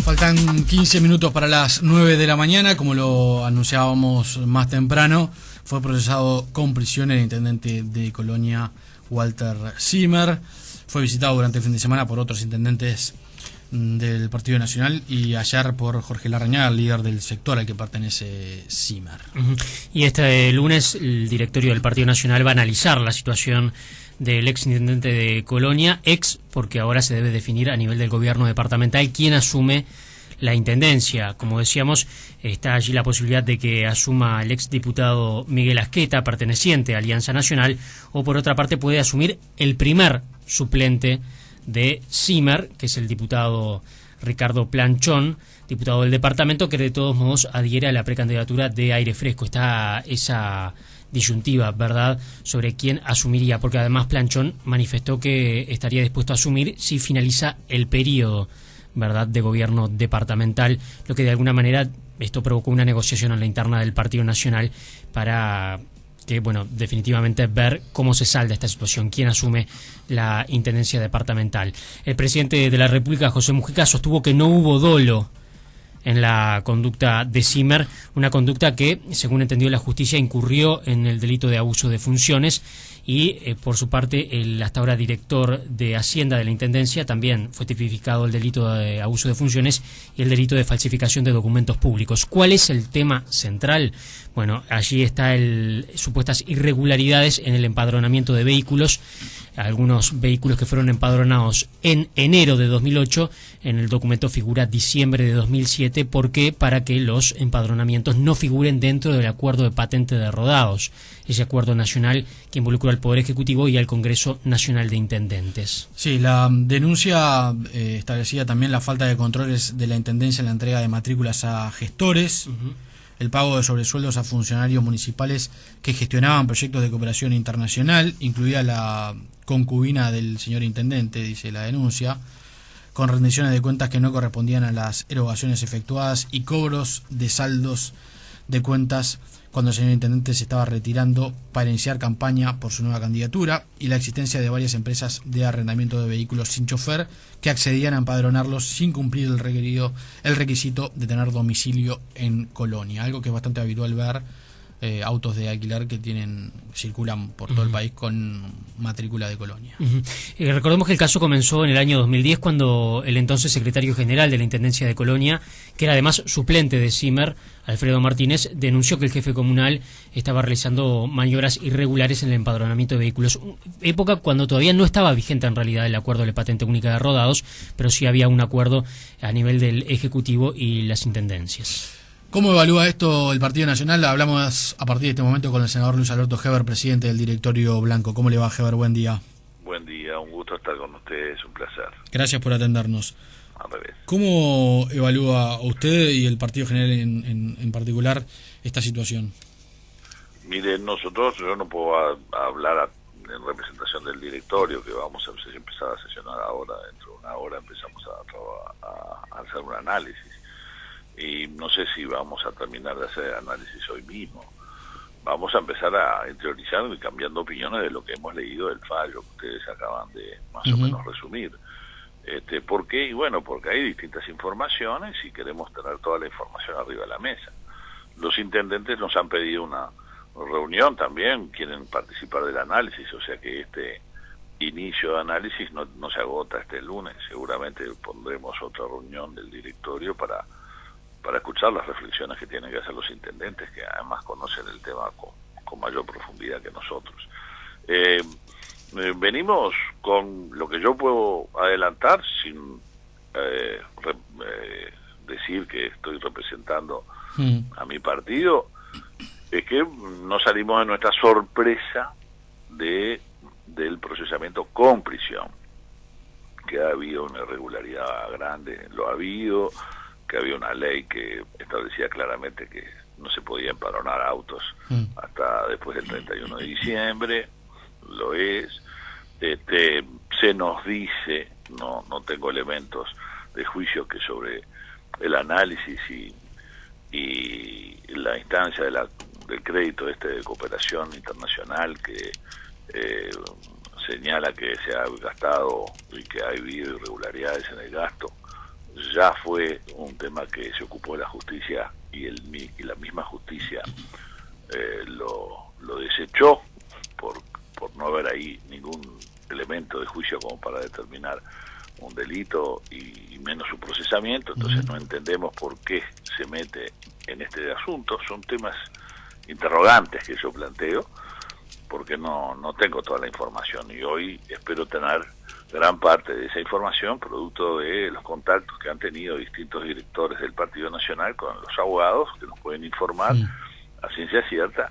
Faltan 15 minutos para las 9 de la mañana. Como lo anunciábamos más temprano, fue procesado con prisión el intendente de Colonia, Walter Zimmer. Fue visitado durante el fin de semana por otros intendentes del Partido Nacional y ayer por Jorge Larrañaga, el líder del sector al que pertenece Zimmer. Y este lunes el directorio del Partido Nacional va a analizar la situación del ex intendente de Colonia, porque ahora se debe definir a nivel del gobierno departamental quién asume la intendencia. Como decíamos, está allí la posibilidad de que asuma el ex diputado Miguel Asqueta, perteneciente a Alianza Nacional, o por otra parte puede asumir el primer suplente de Zimmer, que es el diputado Ricardo Planchón, diputado del departamento, que de todos modos adhiere a la precandidatura de Aire Fresco. Está esa disyuntiva, ¿verdad?, sobre quién asumiría, porque además Planchón manifestó que estaría dispuesto a asumir si finaliza el periodo, ¿verdad?, de gobierno departamental, lo que de alguna manera esto provocó una negociación en la interna del Partido Nacional para que, bueno, definitivamente ver cómo se salda esta situación, quién asume la intendencia departamental. El presidente de la República, José Mujica, sostuvo que no hubo dolo en la conducta de Zimmer, una conducta que, según entendió la justicia, incurrió en el delito de abuso de funciones y, por su parte, el hasta ahora director de Hacienda de la Intendencia también fue tipificado el delito de abuso de funciones y el delito de falsificación de documentos públicos. ¿Cuál es el tema central? Bueno, allí está supuestas irregularidades en el empadronamiento de vehículos, algunos vehículos que fueron empadronados en enero de 2008, en el documento figura diciembre de 2007, ¿por qué? Para que los empadronamientos no figuren dentro del acuerdo de patente de rodados, ese acuerdo nacional que involucró al Poder Ejecutivo y al Congreso Nacional de Intendentes. Sí, la denuncia establecía también la falta de controles de la Intendencia en la entrega de matrículas a gestores, el pago de sobresueldos a funcionarios municipales que gestionaban proyectos de cooperación internacional, incluida la concubina del señor intendente, dice la denuncia, con rendiciones de cuentas que no correspondían a las erogaciones efectuadas y cobros de saldos de cuentas cuando el señor intendente se estaba retirando para iniciar campaña por su nueva candidatura, y la existencia de varias empresas de arrendamiento de vehículos sin chofer que accedían a empadronarlos sin cumplir el requisito de tener domicilio en Colonia, algo que es bastante habitual ver, autos de alquiler que circulan por todo el país con matrícula de Colonia. Recordemos que el caso comenzó en el año 2010 cuando el entonces secretario general de la Intendencia de Colonia, que era además suplente de Zimmer, Alfredo Martínez, denunció que el jefe comunal estaba realizando maniobras irregulares en el empadronamiento de vehículos, época cuando todavía no estaba vigente en realidad el acuerdo de la patente única de rodados, pero sí había un acuerdo a nivel del Ejecutivo y las intendencias. ¿Cómo evalúa esto el Partido Nacional? Hablamos a partir de este momento con el senador Luis Alberto Heber, presidente del directorio blanco. ¿Cómo le va, Heber? Buen día. Buen día, un gusto estar con ustedes, un placer. Gracias por atendernos. Al revés. ¿Cómo evalúa usted y el Partido General en particular esta situación? Mire, yo no puedo hablar en representación del directorio, que vamos a empezar a sesionar ahora, dentro de una hora empezamos a hacer un análisis. Y no sé si vamos a terminar de hacer análisis hoy mismo. Vamos a empezar a interiorizar y cambiando opiniones de lo que hemos leído del fallo que ustedes acaban de más o menos resumir. ¿Por qué? Y bueno, porque hay distintas informaciones y queremos tener toda la información arriba de la mesa. Los intendentes nos han pedido una reunión también, quieren participar del análisis, o sea que este inicio de análisis no se agota este lunes. Seguramente pondremos otra reunión del directorio para escuchar las reflexiones que tienen que hacer los intendentes, que además conocen el tema con mayor profundidad que nosotros. Venimos con lo que yo puedo adelantar, sin decir que estoy representando a mi partido, es que no salimos de nuestra sorpresa del procesamiento con prisión, que ha habido una irregularidad grande, lo ha habido, que había una ley que establecía claramente que no se podía empadronar autos hasta después del 31 de diciembre, lo es. Se nos dice, no tengo elementos de juicio, que sobre el análisis y la instancia del crédito de cooperación internacional que señala que se ha gastado y que ha habido irregularidades en el gasto, ya fue un tema que se ocupó la justicia y la misma justicia lo desechó por no haber ahí ningún elemento de juicio como para determinar un delito y menos su procesamiento. Entonces no entendemos por qué se mete en este asunto. Son temas interrogantes que yo planteo, porque no tengo toda la información, y hoy espero tener gran parte de esa información producto de los contactos que han tenido distintos directores del Partido Nacional con los abogados, que nos pueden informar a ciencia cierta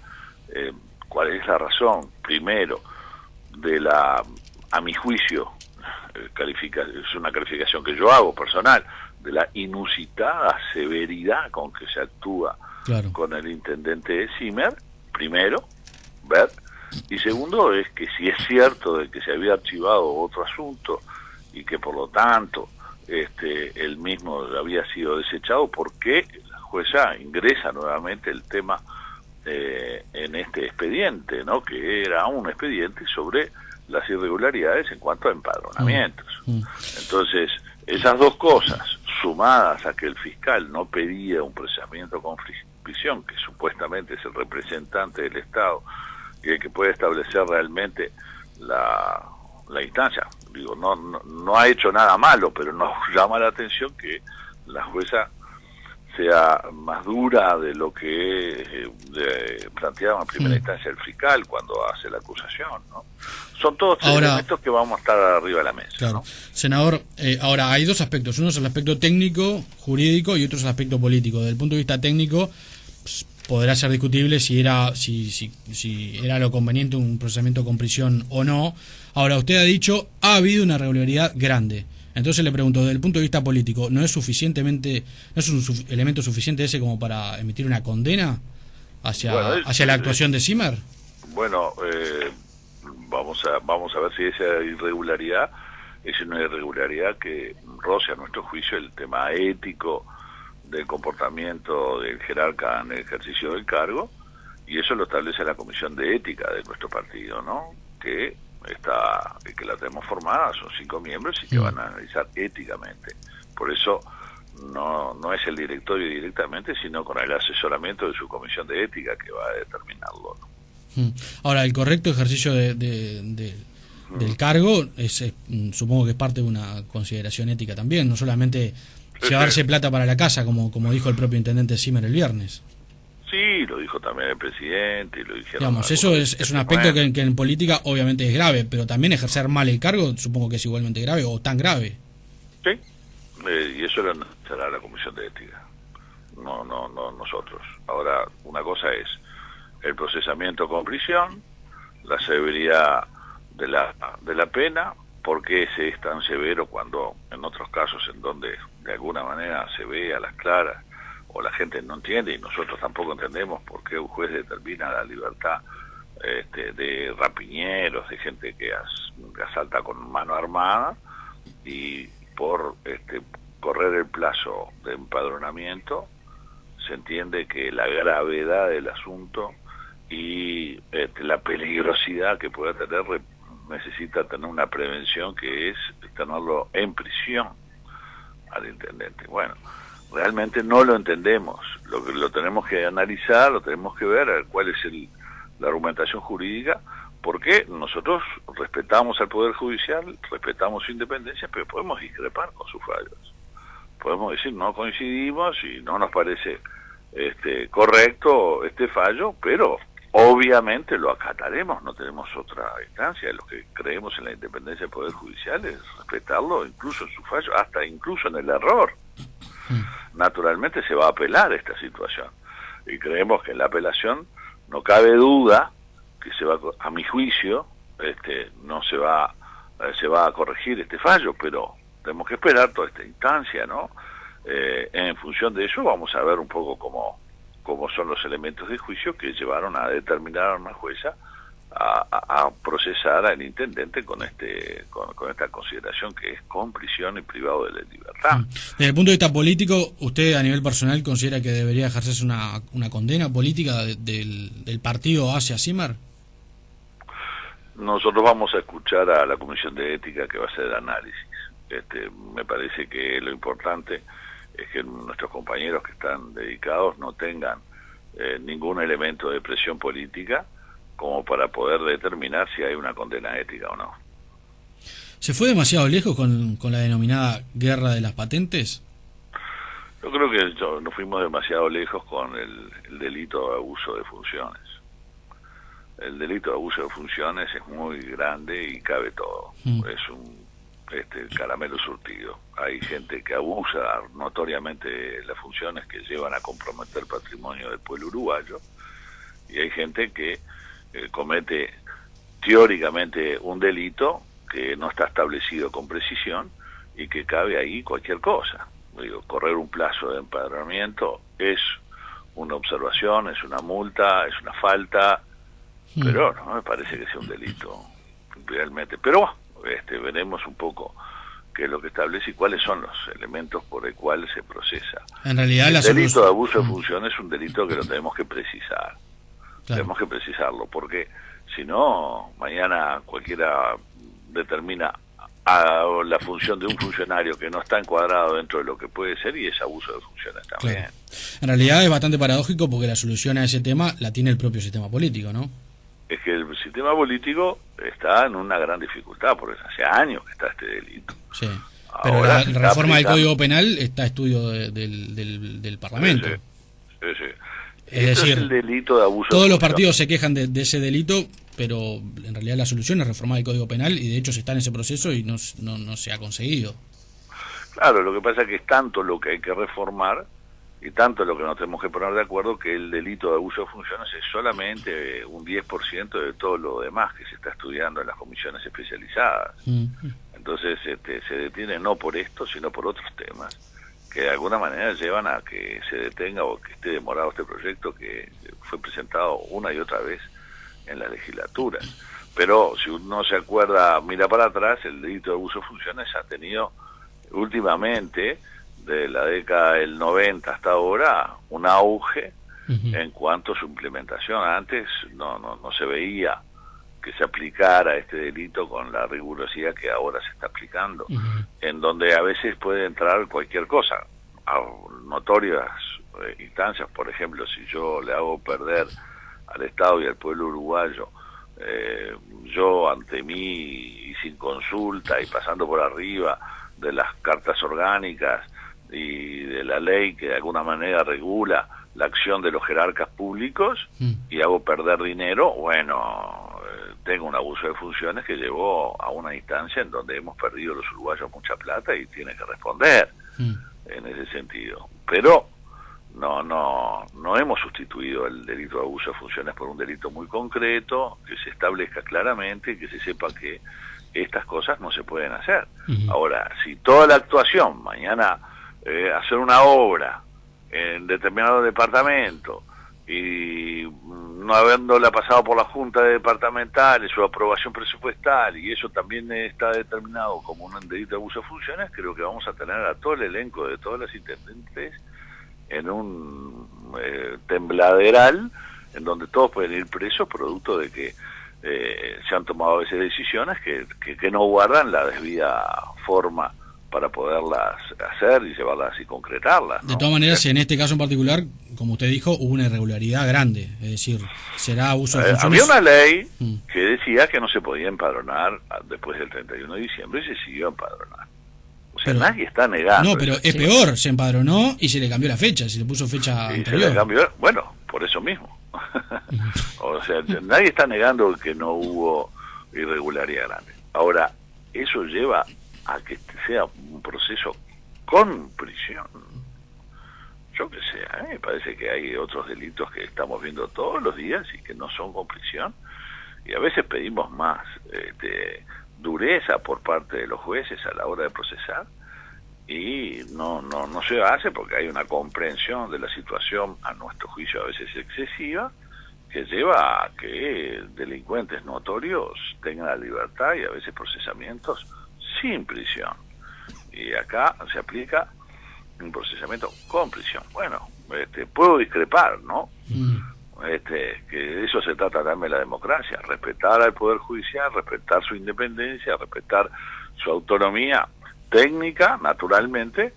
cuál es la razón, primero, de la, a mi juicio, es una calificación que yo hago personal, de la inusitada severidad con que se actúa con el intendente Zimmer, primero, ver, y segundo es que si es cierto de que se había archivado otro asunto y que por lo tanto el mismo había sido desechado, ¿por qué la jueza ingresa nuevamente el tema en este expediente, ¿no? Que era un expediente sobre las irregularidades en cuanto a empadronamientos? Entonces, esas dos cosas, sumadas a que el fiscal no pedía un procesamiento con prisión, que supuestamente es el representante del Estado y el que puede establecer realmente la instancia. Digo, no ha hecho nada malo, pero nos llama la atención que la jueza sea más dura de lo que planteaba en primera instancia el fiscal cuando hace la acusación, ¿no? Son todos elementos que vamos a estar arriba de la mesa. Claro. ¿No? Senador, ahora hay dos aspectos. Uno es el aspecto técnico, jurídico, y otro es el aspecto político. Desde el punto de vista técnico, pues, podrá ser discutible si era lo conveniente un procesamiento con prisión o no. Ahora, usted ha dicho, ha habido una irregularidad grande. Entonces le pregunto, desde el punto de vista político, ¿no es un elemento suficiente ese como para emitir una condena hacia la actuación de Zimmer? Bueno, vamos a ver si esa irregularidad es una irregularidad que roce a nuestro juicio el tema ético del comportamiento del jerarca en el ejercicio del cargo, y eso lo establece la Comisión de Ética de nuestro partido, ¿no? Que la tenemos formada, son 5 miembros y que van a analizar éticamente. Por eso no es el directorio directamente, sino con el asesoramiento de su Comisión de Ética que va a determinarlo, ¿no? Ahora, el correcto ejercicio del cargo supongo que es parte de una consideración ética también, no solamente llevarse plata para la casa, como dijo el propio intendente Zimmer el viernes. Sí, lo dijo también el presidente y lo dijeron. Digamos, eso es un aspecto que en política obviamente es grave, pero también ejercer mal el cargo supongo que es igualmente grave o tan grave. Sí, y eso lo será la Comisión de Ética, no nosotros. Ahora, una cosa es el procesamiento con prisión, la severidad de la pena, por qué ese es tan severo cuando en otros casos en donde de alguna manera se ve a las claras o la gente no entiende y nosotros tampoco entendemos por qué un juez determina la libertad de rapiñeros, de gente que asalta con mano armada, y por correr el plazo de empadronamiento se entiende que la gravedad del asunto y la peligrosidad que pueda tener necesita tener una prevención, que es tenerlo en prisión al intendente. Bueno, realmente no lo entendemos, lo tenemos que analizar, lo tenemos que ver cuál es la argumentación jurídica, porque nosotros respetamos al Poder Judicial, respetamos su independencia, pero podemos discrepar con sus fallos. Podemos decir, no coincidimos y no nos parece correcto este fallo, pero obviamente lo acataremos, no tenemos otra instancia. Los que creemos en la independencia del Poder Judicial es respetarlo incluso en su fallo, hasta incluso en el error. Naturalmente se va a apelar esta situación y creemos que en la apelación no cabe duda que a mi juicio no se va a corregir este fallo, pero tenemos que esperar toda esta instancia, ¿no? En función de eso vamos a ver un poco cómo son los elementos de juicio que llevaron a determinar a una jueza a procesar al intendente con esta consideración que es con prisión y privado de la libertad. Desde el punto de vista político, ¿usted a nivel personal considera que debería ejercerse una condena política del partido hacia Zimmer? Nosotros vamos a escuchar a la Comisión de Ética que va a hacer el análisis, Me parece que lo importante es que nuestros compañeros que están dedicados no tengan ningún elemento de presión política como para poder determinar si hay una condena ética o no. ¿Se fue demasiado lejos con la denominada guerra de las patentes? Yo creo que nos fuimos demasiado lejos con el delito de abuso de funciones. El delito de abuso de funciones es muy grande y cabe todo. Es un caramelo surtido. Hay gente que abusa notoriamente de las funciones que llevan a comprometer patrimonio del pueblo uruguayo, y hay gente que comete teóricamente un delito que no está establecido con precisión y que cabe ahí cualquier cosa. Digo, correr un plazo de empadronamiento es una observación, es una multa, es una falta, pero no me parece que sea un delito realmente. Pero veremos un poco qué es lo que establece y cuáles son los elementos por el cual se procesa. En realidad, el delito de abuso de funciones es un delito que lo tenemos que precisar. Claro. Tenemos que precisarlo, porque si no, mañana cualquiera determina la función de un funcionario que no está encuadrado dentro de lo que puede ser, y es abuso de funciones también. Claro. En realidad es bastante paradójico, porque la solución a ese tema la tiene el propio sistema político, ¿no? Es que el sistema político está en una gran dificultad, porque hace años que está este delito. Sí. Pero ahora la reforma del Código Penal está a estudio del Parlamento. Sí, sí. Sí. Es decir, es el delito de abuso. Todos los partidos se quejan de ese delito, pero en realidad la solución es reformar el Código Penal, y de hecho se está en ese proceso y no se ha conseguido. Claro, lo que pasa es que es tanto lo que hay que reformar y tanto lo que nos tenemos que poner de acuerdo, que el delito de abuso de funciones es solamente un 10% de todo lo demás que se está estudiando en las comisiones especializadas. Entonces se detiene no por esto, sino por otros temas que de alguna manera llevan a que se detenga o que esté demorado este proyecto, que fue presentado una y otra vez en la legislatura. Pero si uno se acuerda, mira para atrás, el delito de abuso de funciones ha tenido últimamente, de la década del 90 hasta ahora, un auge en cuanto a su implementación. Antes no se veía que se aplicara este delito con la rigurosidad que ahora se está aplicando, en donde a veces puede entrar cualquier cosa, a notorias instancias. Por ejemplo, si yo le hago perder al Estado y al pueblo uruguayo, yo ante mí y sin consulta y pasando por arriba de las cartas orgánicas y de la ley que de alguna manera regula la acción de los jerarcas públicos, y hago perder dinero, bueno, tengo un abuso de funciones que llevó a una instancia en donde hemos perdido los uruguayos mucha plata y tiene que responder en ese sentido. Pero no hemos sustituido el delito de abuso de funciones por un delito muy concreto, que se establezca claramente y que se sepa que estas cosas no se pueden hacer. Ahora, si toda la actuación, mañana hacer una obra en determinado departamento y no habiéndola pasado por la Junta Departamental, su aprobación presupuestal, y eso también está determinado como un delito de abuso de funciones, creo que vamos a tener a todo el elenco de todas las intendentes en un tembladeral en donde todos pueden ir presos, producto de que se han tomado a veces decisiones que no guardan la debida forma para poderlas hacer y llevarlas y concretarlas, ¿no? De todas maneras, en este caso en particular, como usted dijo, hubo una irregularidad grande, es decir, será abuso de funciones. Había una ley que decía que no se podía empadronar después del 31 de diciembre y se siguió empadronar. O sea, pero nadie está negando. No, pero es peor, se empadronó y se le cambió la fecha, se le puso fecha anterior. Se le cambió, bueno, por eso mismo. O sea, nadie está negando que no hubo irregularidad grande. Ahora, eso lleva a que sea un proceso con prisión. Yo que sé, a mí me parece que hay otros delitos que estamos viendo todos los días y que no son con prisión, y a veces pedimos más dureza por parte de los jueces a la hora de procesar, y no se hace porque hay una comprensión de la situación, a nuestro juicio a veces excesiva, que lleva a que delincuentes notorios tengan la libertad y a veces procesamientos sin prisión. Y acá se aplica un procesamiento con prisión. Bueno, puedo discrepar, ¿no? Que de eso se trata también la democracia, respetar al Poder Judicial, respetar su independencia, respetar su autonomía, técnica, naturalmente,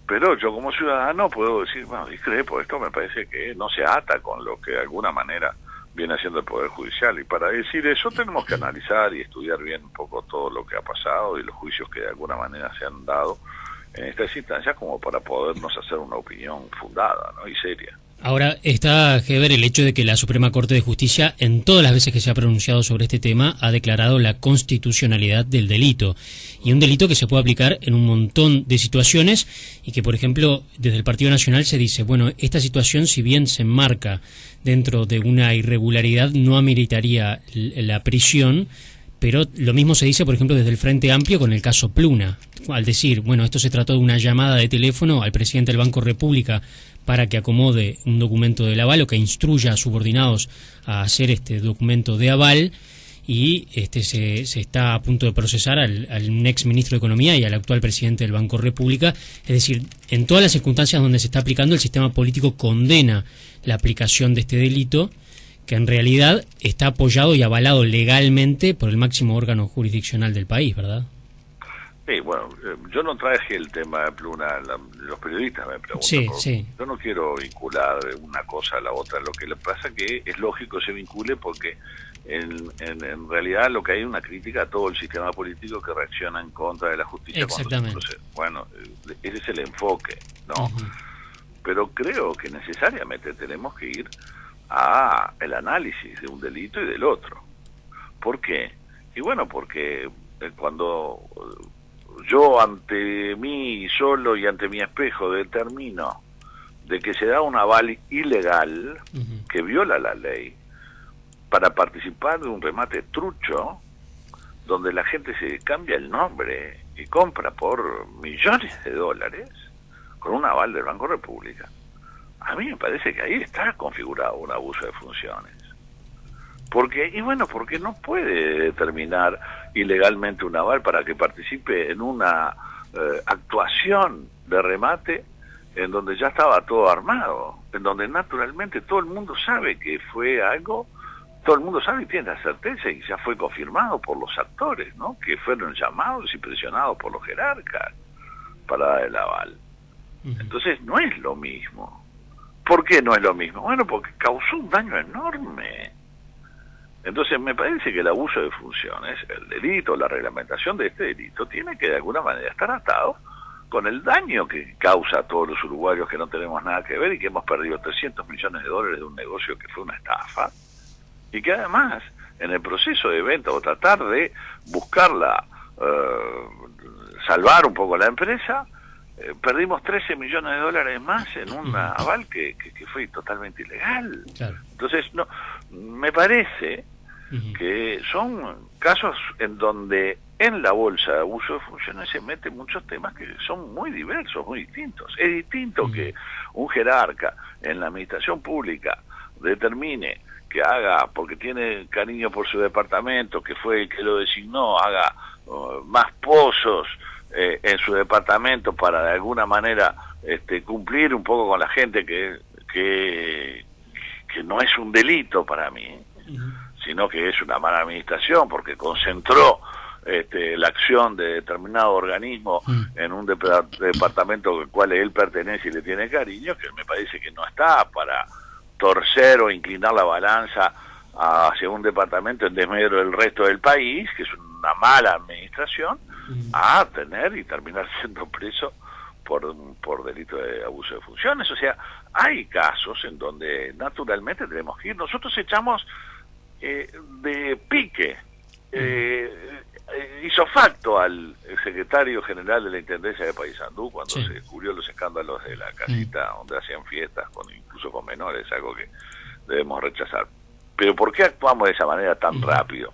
pero yo como ciudadano puedo decir, bueno, discrepo, esto me parece que no se ata con lo que de alguna manera viene haciendo el Poder Judicial, y para decir eso tenemos que analizar y estudiar bien un poco todo lo que ha pasado y los juicios que de alguna manera se han dado en estas instancias, como para podernos hacer una opinión fundada, ¿no?, y seria. Ahora, está que ver el hecho de que la Suprema Corte de Justicia, en todas las veces que se ha pronunciado sobre este tema, ha declarado la constitucionalidad del delito. Y un delito que se puede aplicar en un montón de situaciones y que, por ejemplo, desde el Partido Nacional se dice, bueno, esta situación, si bien se enmarca dentro de una irregularidad, no ameritaría la prisión, pero lo mismo se dice, por ejemplo, desde el Frente Amplio con el caso Pluna, al decir, bueno, esto se trató de una llamada de teléfono al presidente del Banco República para que acomode un documento del aval o que instruya a subordinados a hacer este documento de aval, y se está a punto de procesar al ex ministro de Economía y al actual presidente del Banco República. Es decir, en todas las circunstancias donde se está aplicando, el sistema político condena la aplicación de este delito, que en realidad está apoyado y avalado legalmente por el máximo órgano jurisdiccional del país, ¿verdad? Sí, bueno, yo no traje el tema de Pluna, los periodistas me preguntan. Sí, sí. Yo no quiero vincular una cosa a la otra, lo que le pasa es que es lógico que se vincule porque en realidad lo que hay es una crítica a todo el sistema político que reacciona en contra de la justicia. Exactamente. Bueno, ese es el enfoque, ¿no? Pero creo que necesariamente tenemos que ir a el análisis de un delito y del otro. ¿Por qué? Y bueno, porque cuando yo ante mí solo y ante mi espejo determino de que se da un aval ilegal que viola la ley para participar de un remate trucho donde la gente se cambia el nombre y compra por millones de dólares con un aval del Banco República, a mí me parece que ahí está configurado un abuso de funciones. Porque no puede determinar ilegalmente un aval para que participe en una actuación de remate en donde ya estaba todo armado, en donde naturalmente todo el mundo sabe que fue algo, todo el mundo sabe y tiene la certeza y ya fue confirmado por los actores, ¿no?, que fueron llamados y presionados por los jerarcas para dar el aval. Entonces no es lo mismo. ¿Por qué no es lo mismo? Bueno, porque causó un daño enorme. Entonces me parece que el abuso de funciones, el delito, la reglamentación de este delito, tiene que de alguna manera estar atado con el daño que causa a todos los uruguayos que no tenemos nada que ver y que hemos perdido 300 millones de dólares de un negocio que fue una estafa, y que además en el proceso de venta o tratar de buscarla, salvar un poco la empresa, perdimos 13 millones de dólares más en un aval que fue totalmente ilegal. Claro. Entonces, no, me parece que son casos en donde en la bolsa de abuso de funciones se meten muchos temas que son muy diversos, muy distintos. Es distinto que un jerarca en la administración pública determine que haga, porque tiene cariño por su departamento, que fue el que lo designó, haga más pozos en su departamento para de alguna manera cumplir un poco con la gente que no es un delito para mí, sino que es una mala administración porque concentró la acción de determinado organismo en un departamento al cual él pertenece y le tiene cariño, que me parece que no está para torcer o inclinar la balanza hacia un departamento en desmedro del resto del país, que es una mala administración, a tener y terminar siendo preso por delito de abuso de funciones. O sea, hay casos en donde naturalmente tenemos que ir. Nosotros echamos de pique, hizo facto al secretario general de la Intendencia de Paysandú cuando se descubrió los escándalos de la casita donde hacían fiestas, incluso con menores, algo que debemos rechazar. Pero ¿por qué actuamos de esa manera tan rápido?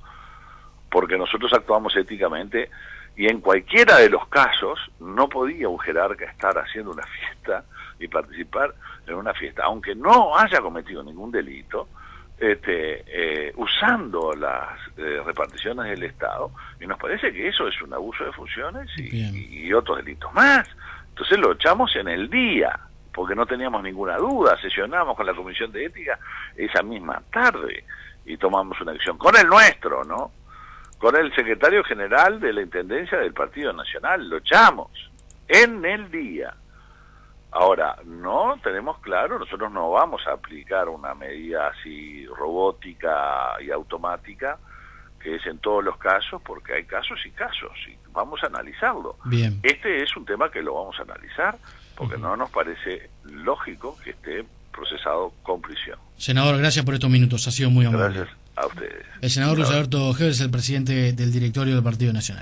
Porque nosotros actuamos éticamente y en cualquiera de los casos no podía un jerarca estar haciendo una fiesta y participar en una fiesta, aunque no haya cometido ningún delito, usando las reparticiones del Estado, y nos parece que eso es un abuso de funciones y otros delitos más. Entonces lo echamos en el día, porque no teníamos ninguna duda, sesionamos con la Comisión de Ética esa misma tarde y tomamos una acción con el nuestro, ¿no? con el secretario general de la Intendencia del Partido Nacional, lo echamos en el día. Ahora, no tenemos claro, nosotros no vamos a aplicar una medida así robótica y automática, que es en todos los casos, porque hay casos y casos, y vamos a analizarlo. Bien. Este es un tema que lo vamos a analizar, porque no nos parece lógico que esté procesado con prisión. Senador, gracias por estos minutos, ha sido muy amable. Gracias a ustedes. El senador Luis Alberto Ojeda es el presidente del directorio del Partido Nacional.